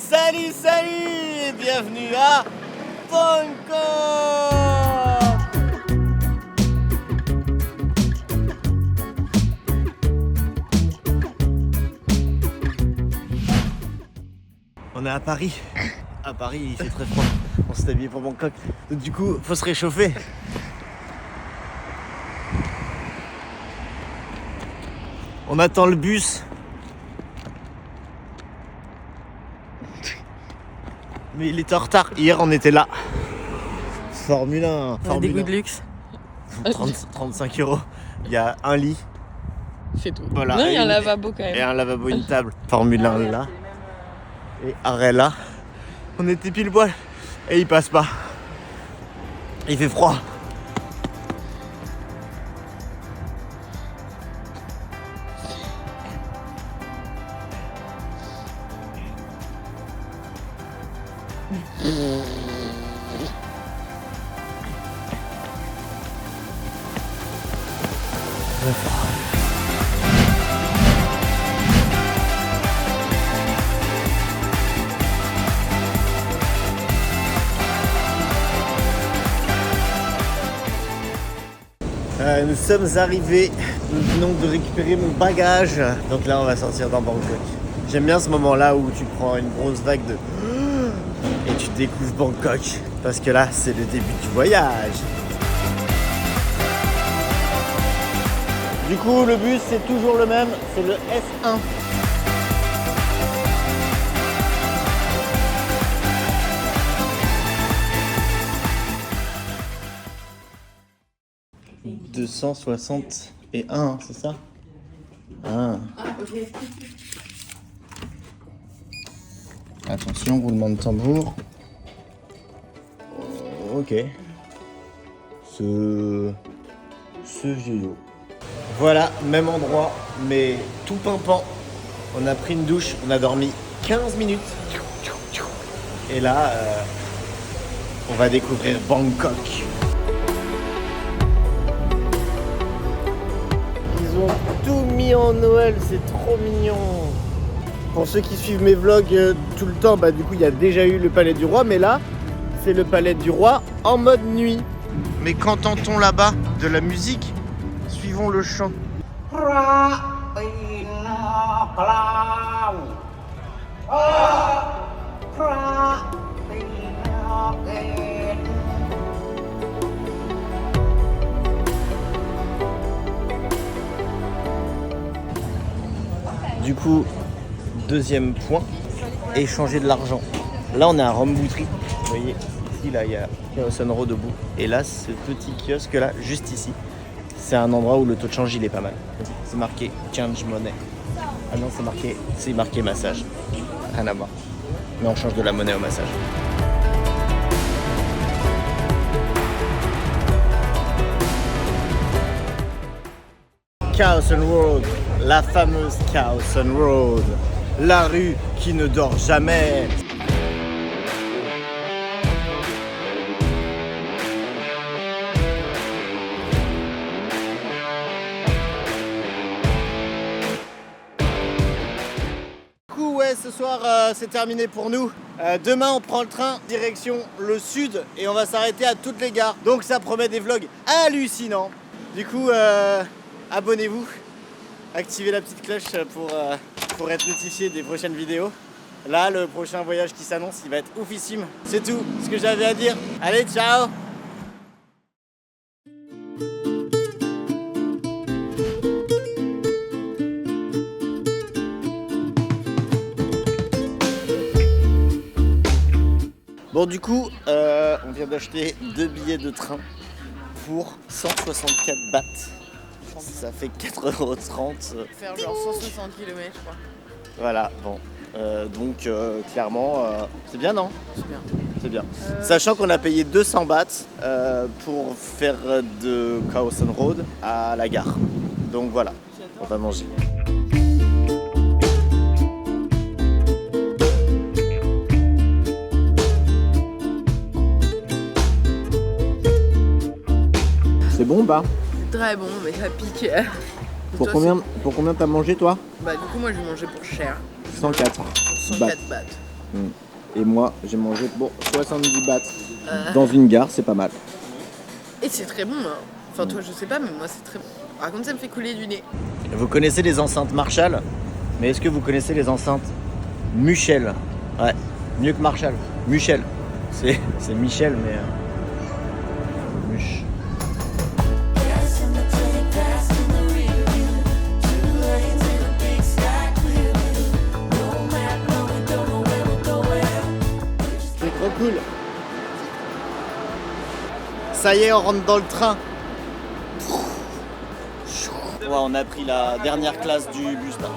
Salut, salut! Bienvenue à Bangkok! On est à Paris. À Paris, il fait très froid. On s'est habillé pour Bangkok. Donc, du coup, faut se réchauffer. On attend le bus. Mais il était en retard. Hier, on était là. Formule 1. On a Formule des goûts 1. de luxe. 35 €. Il y a un lit. C'est tout. Voilà. Non, il y a un Et- lavabo quand Et même. un lavabo, une table. Formule 1 là. Et arrêt là. On était pile poil. Et il passe pas. Il fait froid. Nous sommes arrivés, nous venons de récupérer mon bagage. Donc là on va sortir dans Bangkok. J'aime bien ce moment là où tu prends une grosse vague de et tu découvres Bangkok. Parce que là c'est le début du voyage. Du coup le bus c'est toujours le même, c'est le S1. « 261, c'est ça? Ah. Attention, roulement de tambour. Ok. Ce vieillot. Voilà, même endroit, mais tout pimpant. On a pris une douche, on a dormi 15 minutes. Et là, on va découvrir Bangkok. Ils ont tout mis en Noël, c'est trop mignon. Pour ceux qui suivent mes vlogs tout le temps, du coup il y a déjà eu le Palais du Roi, mais là c'est le Palais du Roi en mode nuit. Mais qu'entend-on là-bas? De la musique? Suivons le chant. Du coup, deuxième point, échanger de l'argent. Là, on est à Rambutri. Vous voyez, ici, là, il y a Khao Road debout. Et là, ce petit kiosque là, juste ici, c'est un endroit où le taux de change, il est pas mal. C'est marqué Change Money. Ah non, c'est marqué massage. Rien à voir. Mais on change de la monnaie au massage. Khao Road, la fameuse Khao Road, la rue qui ne dort jamais. Du coup, ouais, ce soir c'est terminé pour nous. Demain on prend le train direction le sud et on va s'arrêter à toutes les gares. Donc ça promet des vlogs hallucinants. Du coup, abonnez-vous, activez la petite cloche pour être notifié des prochaines vidéos. Là, le prochain voyage qui s'annonce, il va être oufissime. C'est tout ce que j'avais à dire. Allez, ciao! Bon, du coup, on vient d'acheter 2 billets de train pour 164 bahts. Ça fait 4,30 €. Faire genre 160 km, je crois. Voilà, bon. Donc, clairement, c'est bien, non? C'est bien. C'est bien. Sachant qu'on a payé 200 bahts pour faire de Khao Road à la gare. Donc voilà, on va manger. C'est bon, bah? C'est très bon, mais ça pique. Pour combien t'as mangé, toi? Bah, du coup, moi, j'ai mangé pour cher. 104. 104 bahts. Et moi, j'ai mangé 70 bahts dans une gare, c'est pas mal. Et c'est très bon, hein. Enfin, toi, je sais pas, mais moi, c'est très bon. Par contre, ça me fait couler du nez. Vous connaissez les enceintes Marshall, mais est-ce que vous connaissez les enceintes Muchel? Ouais, mieux que Marshall. Muchel. C'est Michel, mais... Much. C'est trop cool. Ça y est, on rentre dans le train. Ouais, on a pris la dernière classe du bus là.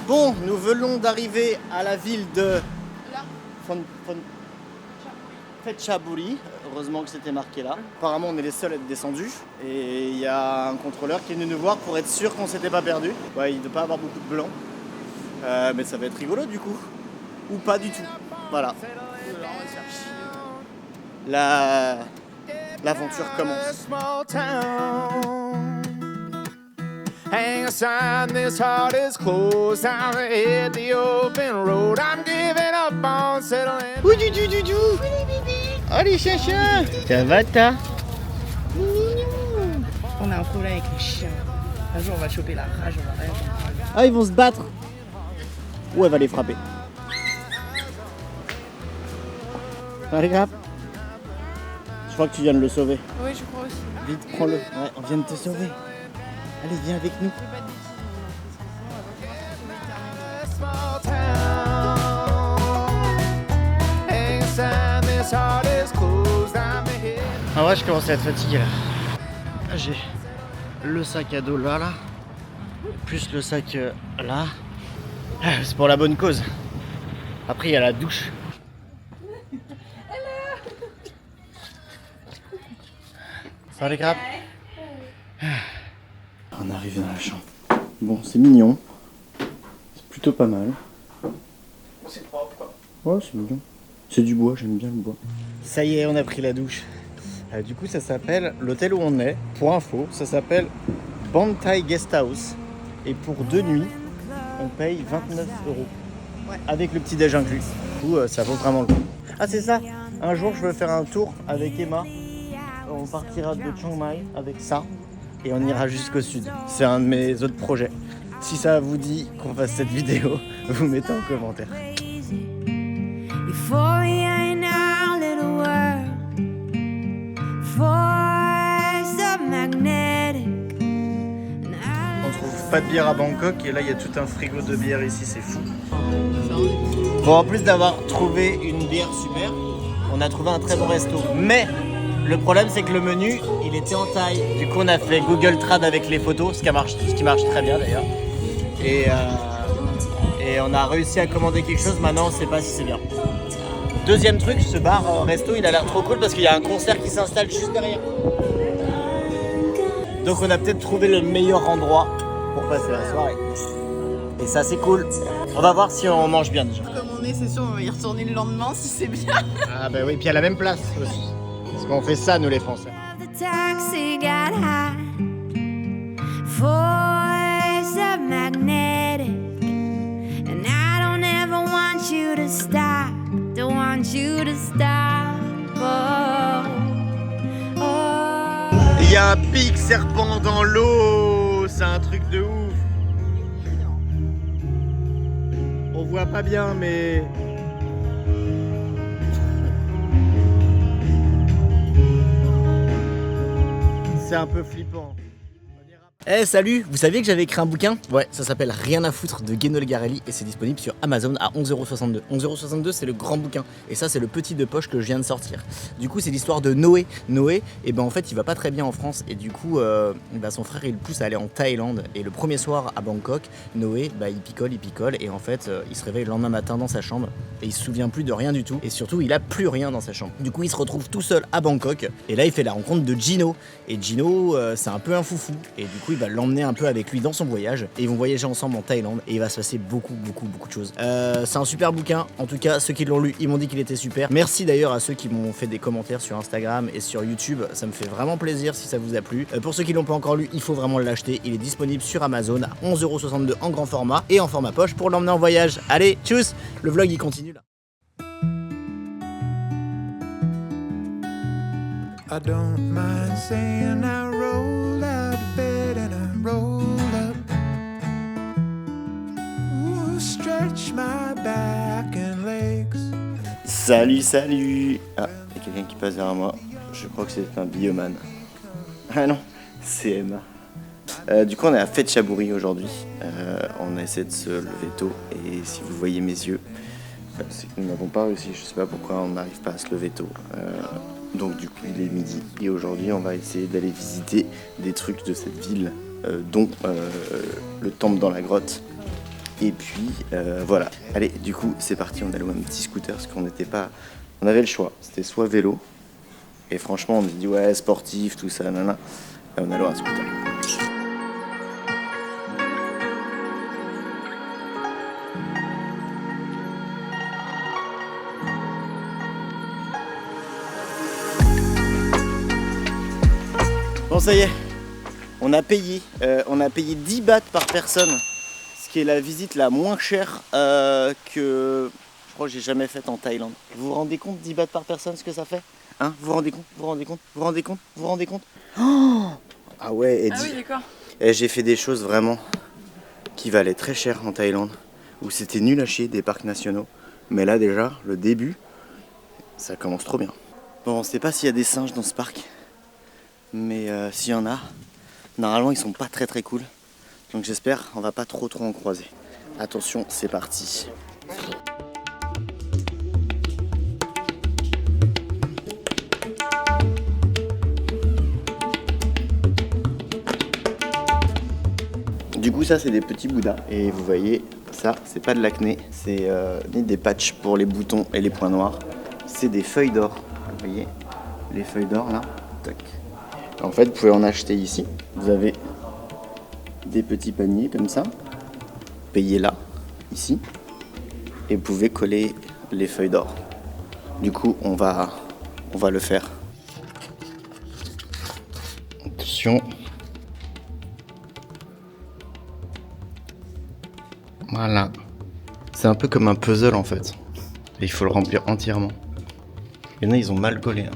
Bon, nous venons d'arriver à la ville de Phetchaburi. Heureusement que c'était marqué là. Apparemment, on est les seuls à être descendus. Et il y a un contrôleur qui est venu nous voir pour être sûr qu'on s'était pas perdu. Ouais, il ne doit pas avoir beaucoup de blanc. Mais ça va être rigolo du coup. Ou pas du tout. Voilà. L'aventure commence. Hang a sign, this heart is closed. Time to hit the open road. I'm giving up on settling. Ouh du. Allez chien. Ça va ta? On a un problème avec les chiens. Un jour, on va choper la rage, on va rien. Ah, ils vont se battre. Ou elle va les frapper. Allez, grave. Je crois que tu viens de le sauver. Oui, je crois aussi. Vite, prends-le. Ouais, on vient de te sauver. Allez, viens avec nous. En vrai, je commence à être fatigué là. J'ai le sac à dos là, plus le sac là. C'est pour la bonne cause. Après, il y a la douche. Ça va les crapes? On est arrivé dans la chambre. Bon, c'est mignon. C'est plutôt pas mal. C'est propre. Ouais, c'est mignon. C'est du bois, j'aime bien le bois. Ça y est, on a pris la douche. Du coup, ça s'appelle, l'hôtel où on est, pour info, ça s'appelle Bantai Guest House. Et pour 2 nuits, on paye 29 €. Ouais. Avec le petit déj inclus. Du coup, ça vaut vraiment le coup. Ah, c'est ça. Un jour, je veux faire un tour avec Emma. On partira de Chiang Mai avec ça. Et on ira jusqu'au sud. C'est un de mes autres projets. Si ça vous dit qu'on fasse cette vidéo, vous mettez en commentaire. On trouve pas de bière à Bangkok et là il y a tout un frigo de bière ici, c'est fou. Bon, en plus d'avoir trouvé une bière super, on a trouvé un très bon resto. Mais le problème c'est que le menu il était en thaï. Du coup on a fait Google Trad avec les photos, ce qui marche très bien d'ailleurs. Et on a réussi à commander quelque chose, maintenant on sait pas si c'est bien. Deuxième truc, ce bar resto il a l'air trop cool parce qu'il y a un concert qui s'installe juste derrière. Donc on a peut-être trouvé le meilleur endroit pour passer la soirée. Et ça c'est cool. On va voir si on mange bien déjà. Comme on est, c'est sûr, on va y retourner le lendemain si c'est bien. Ah bah oui, puis à la même place aussi. Parce qu'on fait ça nous les Français. Il y a un pic serpent dans l'eau, c'est un truc de ouf. On voit pas bien mais... C'est un peu flippant. Eh salut, vous saviez que j'avais écrit un bouquin? Ouais, ça s'appelle Rien à foutre de Gueno Legarelli et c'est disponible sur Amazon à 11,62€. 11,62€, c'est le grand bouquin et ça c'est le petit de poche que je viens de sortir. Du coup c'est l'histoire de Noé. Noé, et ben en fait il va pas très bien en France et du coup son frère il le pousse à aller en Thaïlande et le premier soir à Bangkok, Noé il picole et en fait il se réveille le lendemain matin dans sa chambre et il se souvient plus de rien du tout et surtout il a plus rien dans sa chambre. Du coup il se retrouve tout seul à Bangkok et là il fait la rencontre de Gino et Gino c'est un peu un foufou et du coup il va l'emmener un peu avec lui dans son voyage et ils vont voyager ensemble en Thaïlande et il va se passer beaucoup de choses. C'est un super bouquin, en tout cas ceux qui l'ont lu ils m'ont dit qu'il était super. Merci d'ailleurs à ceux qui m'ont fait des commentaires sur Instagram et sur YouTube, ça me fait vraiment plaisir si ça vous a plu. Pour ceux qui l'ont pas encore lu, il faut vraiment l'acheter, il est disponible sur Amazon à 11,62€ en grand format et en format poche pour l'emmener en voyage. Allez, tchuss, le vlog il continue là. I don't mind saying I rolled out of bed and I rolled up. Ooh, stretch my back and legs. Salut. Ah, il y a quelqu'un qui passe derrière moi. Je crois que c'est un bioman. Ah non, c'est Emma. Du coup on est à Fête Chabouri aujourd'hui. On a essayé de se lever tôt et si vous voyez mes yeux, c'est que nous n'avons pas réussi. Je sais pas pourquoi on n'arrive pas à se lever tôt. Donc du coup il est midi et aujourd'hui on va essayer d'aller visiter des trucs de cette ville, dont le temple dans la grotte. Et puis voilà, allez du coup c'est parti, on a loué un petit scooter parce on avait le choix, c'était soit vélo, et franchement on me dit ouais sportif tout ça, nanana, et on a loué un scooter. Bon ça y est, on a payé 10 bahts par personne, ce qui est la visite la moins chère que je crois que j'ai jamais faite en Thaïlande. Vous vous rendez compte 10 bahts par personne ce que ça fait? Hein? Vous vous rendez compte oh ah ouais, Ah oui, d'accord. Et j'ai fait des choses vraiment qui valaient très cher en Thaïlande, où c'était nul à chier des parcs nationaux. Mais là déjà, le début, ça commence trop bien. Bon, on sait pas s'il y a des singes dans ce parc. Mais s'il y en a, normalement ils sont pas très cool. Donc j'espère on va pas trop en croiser. Attention, c'est parti. Du coup ça c'est des petits bouddhas et vous voyez ça c'est pas de l'acné, c'est ni des patchs pour les boutons et les points noirs. C'est des feuilles d'or. Vous voyez les feuilles d'or là. Tac. En fait, vous pouvez en acheter ici. Vous avez des petits paniers comme ça. Payez là, ici. Et vous pouvez coller les feuilles d'or. Du coup, on va le faire. Attention. Voilà. C'est un peu comme un puzzle en fait. Et il faut le remplir entièrement. Il y en a, ils ont mal collé. Hein.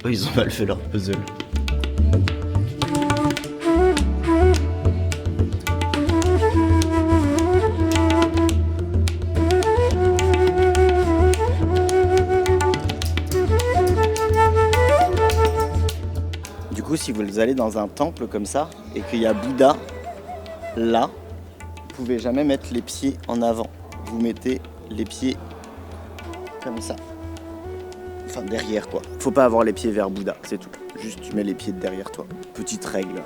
Eux, ils ont mal fait leur puzzle. Du coup, si vous allez dans un temple comme ça et qu'il y a Bouddha là, vous pouvez jamais mettre les pieds en avant. Vous mettez les pieds comme ça. Enfin derrière quoi. Faut pas avoir les pieds vers Bouddha, c'est tout. Juste tu mets les pieds derrière toi. Petite règle.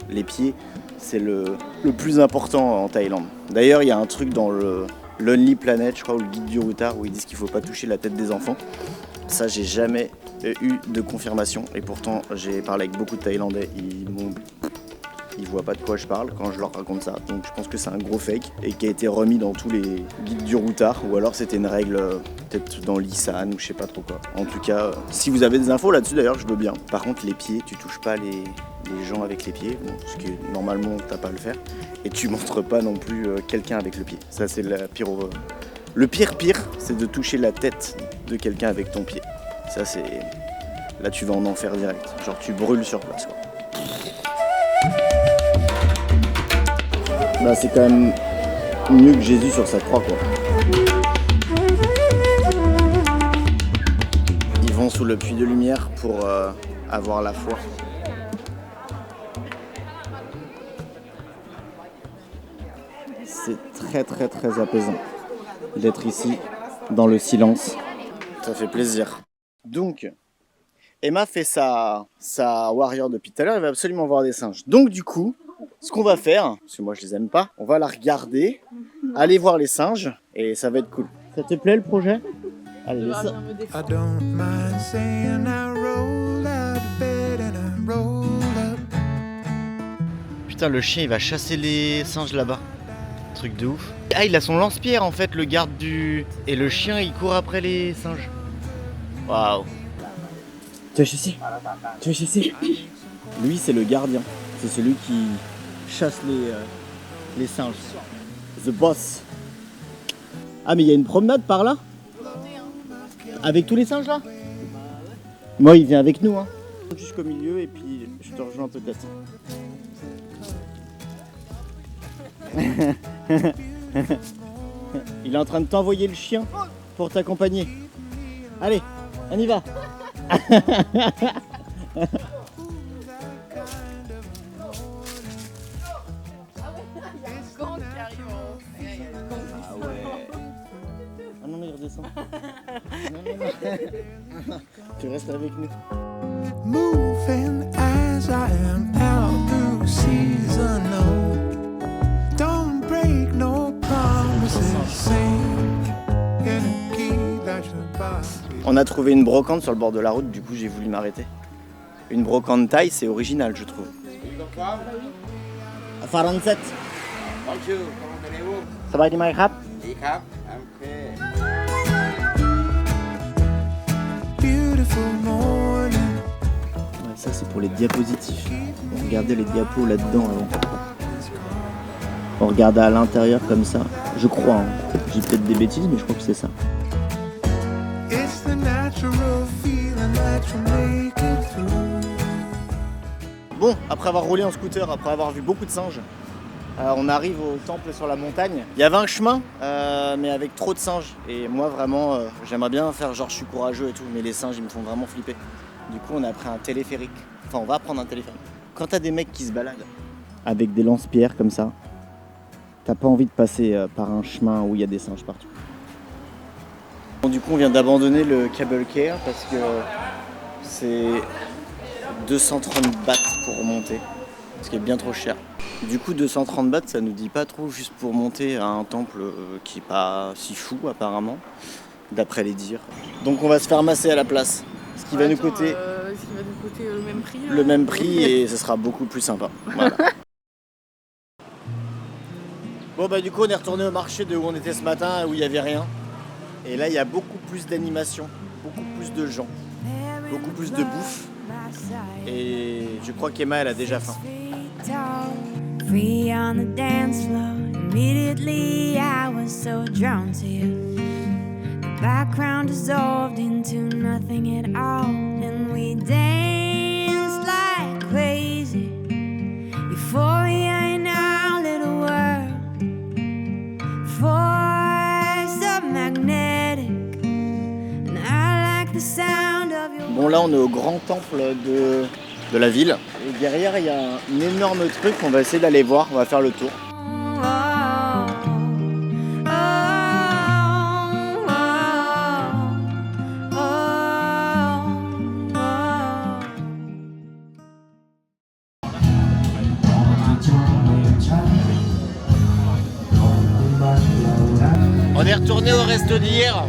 Les pieds, c'est le plus important en Thaïlande. D'ailleurs, il y a un truc dans le Lonely Planet, je crois, ou le guide du routard, où ils disent qu'il faut pas toucher la tête des enfants. Ça, j'ai jamais eu de confirmation. Et pourtant, j'ai parlé avec beaucoup de Thaïlandais. Ils voient pas de quoi je parle quand je leur raconte ça. Donc je pense que c'est un gros fake et qui a été remis dans tous les guides du routard. Ou alors c'était une règle peut-être dans l'Isan ou je sais pas trop quoi. En tout cas, si vous avez des infos là-dessus d'ailleurs, je veux bien. Par contre, les pieds, tu touches pas les gens avec les pieds. Bon, parce que normalement, t'as pas à le faire. Et tu montres pas non plus quelqu'un avec le pied. Ça, c'est la pire. Le pire, c'est de toucher la tête de quelqu'un avec ton pied. Ça, c'est... Là, tu vas en enfer direct. Genre, tu brûles sur place, quoi. Bah, c'est quand même mieux que Jésus sur sa croix, quoi. Ils vont sous le puits de lumière pour avoir la foi. très très très apaisant d'être ici, dans le silence. Ça fait plaisir. Donc, Emma fait sa warrior depuis tout à l'heure, elle va absolument voir des singes. Donc du coup, ce qu'on va faire, parce que moi je les aime pas, on va la regarder, aller voir les singes, et ça va être cool. Ça te plaît le projet? Allez, les singes. I don't mind saying I roll out of bed and I roll up. Putain, le chien il va chasser les singes là-bas. Truc de ouf. Ah, il a son lance-pierre en fait, le garde du... Et le chien il court après les singes. Waouh. Tu vas chasser? Tu vas chasser? Lui c'est le gardien. C'est celui qui chasse les singes. The boss. Ah mais il y a une promenade par là? Avec tous les singes là? Moi il vient avec nous hein. Jusqu'au milieu et puis je te rejoins peut-être. Il est en train de t'envoyer le chien pour t'accompagner. Allez, on y va. Ah non, mais il redescend. Non. Tu restes avec nous. Moving as I am out through season. No, don't break no promises. Sing in a key that you buy. On a trouvé une brocante sur le bord de la route, du coup j'ai voulu m'arrêter. Une brocante thaï, c'est original je trouve. 47. Bonjour, comment allez-vous? สบายดีไหมครับ ดีครับ โอเค Beautiful morning. Ouais, ça c'est pour les diapositifs. On regardait les diapos là-dedans avant. On regardait à l'intérieur comme ça. Je crois, hein. J'ai peut-être des bêtises mais je crois que c'est ça. It's the natural feeling that you make it through. Bon, après avoir roulé en scooter, après avoir vu beaucoup de singes, on arrive au temple sur la montagne. Il y avait un chemin, mais avec trop de singes. Et moi vraiment, j'aimerais bien faire genre je suis courageux et tout, mais les singes ils me font vraiment flipper. Du coup on a pris un téléphérique. Enfin on va prendre un téléphérique. Quand t'as des mecs qui se baladent avec des lance-pierres comme ça, t'as pas envie de passer par un chemin où il y a des singes partout. Bon, du coup on vient d'abandonner le cable car parce que c'est 230 bahts pour remonter, ce qui est bien trop cher. Du coup 230 bahts ça nous dit pas trop juste pour monter à un temple qui est pas si fou apparemment, d'après les dires. Donc on va se faire masser à la place, ce qui va nous coûter Ce qui va nous coûter le même prix. le même prix et ce sera beaucoup plus sympa. Voilà. Bon bah du coup on est retourné au marché de où on était ce matin où il n'y avait rien. Et là il y a beaucoup plus d'animation, beaucoup plus de gens, beaucoup plus de bouffe. Et je crois qu'Emma elle a déjà faim. Free on the dance floor. Immediately I was so drawn to you. The background dissolved into nothing at all, and we danced like crazy. Euphoria in our little world. Force so magnetic, and I like the sound of your. Bon là on est au grand temple de la ville. Et derrière il y a un énorme truc, on va essayer d'aller voir, on va faire le tour. On est retourné au resto d'hier.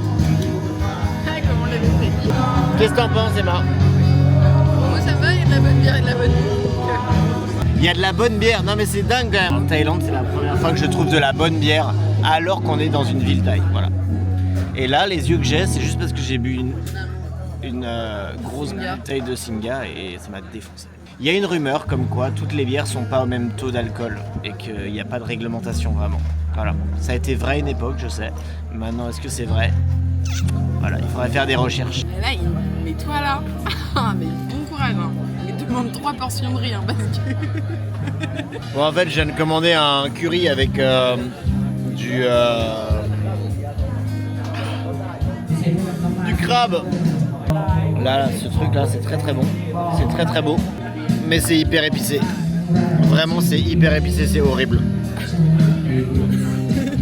Comme on l'avait prédit. Qu'est-ce que t'en penses Emma? Moi ça va, il y a de la bonne bière et de la bonne bière. Il y a de la bonne bière, non mais c'est dingue quand même. En Thaïlande c'est la première fois que je trouve de la bonne bière alors qu'on est dans une ville thaï, voilà. Et là les yeux que j'ai c'est juste parce que j'ai bu une grosse bouteille de Singa et ça m'a défoncé. Il y a une rumeur comme quoi toutes les bières sont pas au même taux d'alcool et qu'il n'y a pas de réglementation vraiment. Voilà, ça a été vrai à une époque je sais, maintenant est-ce que c'est vrai? Voilà, il faudrait faire des recherches. Et là, mais toi là, mais bon courage. Hein. Il te demande 3 portions de riz, hein, parce que. Bon en fait je viens de commander un curry avec du crabe. Là, ce truc là c'est très très bon, c'est très très beau, mais c'est hyper épicé. Vraiment c'est hyper épicé, c'est horrible.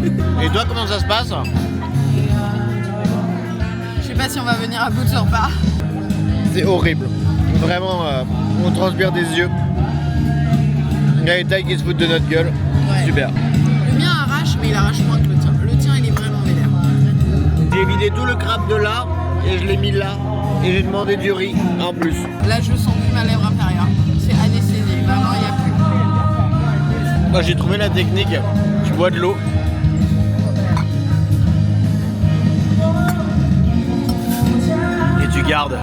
Et toi, comment ça se passe? Je sais pas si on va venir à bout de ce repas. C'est horrible. Vraiment, on transpire des yeux. Il y a les tailles qui se foutent de notre gueule. Ouais. Super. Le mien arrache, mais il arrache moins que le tien. Le tien, il est vraiment vénère. J'ai vidé tout le crabe de là et je l'ai mis là. Et j'ai demandé du riz en plus. Là, je sens plus ma lèvre inférieure. C'est anesthésié. Vraiment, il n'y a plus. Moi, j'ai trouvé la technique. Tu bois de l'eau. Et tu gardes.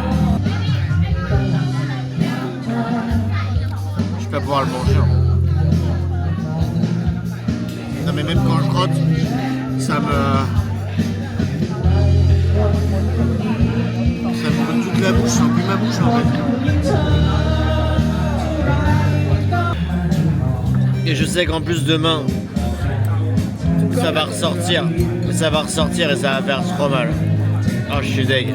Je vais pas pouvoir le manger. Non mais même quand je crotte, ça me brûle toute la bouche, je sens plus ma bouche en fait. Et je sais qu'en plus demain, ça va ressortir. Ça va ressortir et ça va faire trop mal. Oh, je suis deg.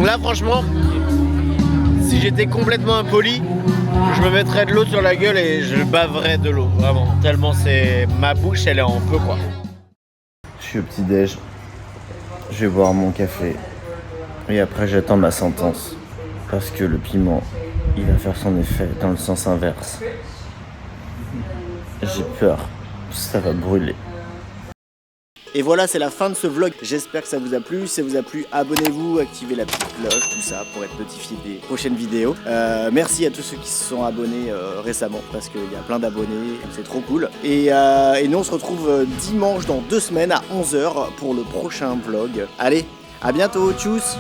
Là franchement, si j'étais complètement impoli, je me mettrais de l'eau sur la gueule et je baverais de l'eau, vraiment. Tellement c'est... ma bouche elle est en feu quoi. Je suis au petit déj, je vais boire mon café et après j'attends ma sentence. Parce que le piment, il va faire son effet dans le sens inverse. J'ai peur, ça va brûler. Et voilà, c'est la fin de ce vlog. J'espère que ça vous a plu. Si ça vous a plu, abonnez-vous, activez la petite cloche, tout ça, pour être notifié des prochaines vidéos. Merci à tous ceux qui se sont abonnés récemment, parce qu'il y a plein d'abonnés, c'est trop cool. Et nous, on se retrouve dimanche dans 2 semaines à 11h pour le prochain vlog. Allez, à bientôt, tchuss!